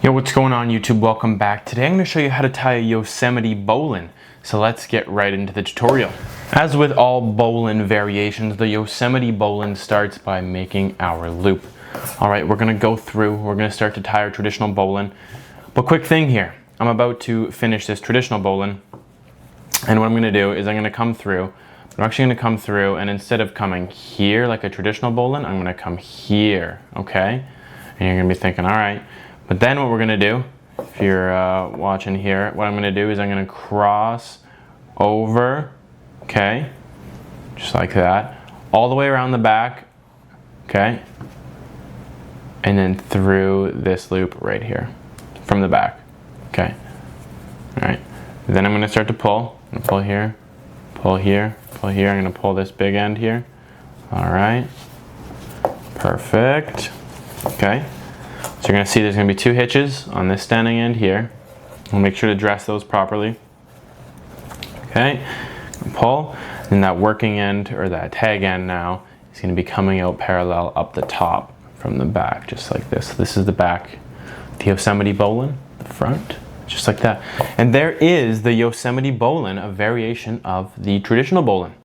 Yo, what's going on YouTube? Welcome back. Today I'm going to show you how to tie a Yosemite bowline. So let's get right into the tutorial. As with all bowline variations, the Yosemite bowline starts by making our loop. Alright, we're going to go through, we're going to start to tie our traditional bowline. But quick thing here, I'm about to finish this traditional bowline. And what I'm going to do is I'm going to come through. I'm actually going to come through, and instead of coming here like a traditional bowline, I'm going to come here, okay? And you're going to be thinking, alright. But then what we're going to do, if you're watching here, what I'm going to do is I'm going to cross over, okay, just like that, all the way around the back, okay, and then through this loop right here, from the back, okay, alright. Then I'm going to start to pull. I'm going to pull here, pull here, pull here. I'm going to pull this big end here, alright, perfect, okay. So you're going to see there's going to be two hitches on this standing end here. We'll make sure to dress those properly. Okay, pull, and that working end, or that tag end now, is going to be coming out parallel up the top from the back, just like this. This is the back, the Yosemite bowline, the front, just like that. And there is the Yosemite bowline, a variation of the traditional bowline.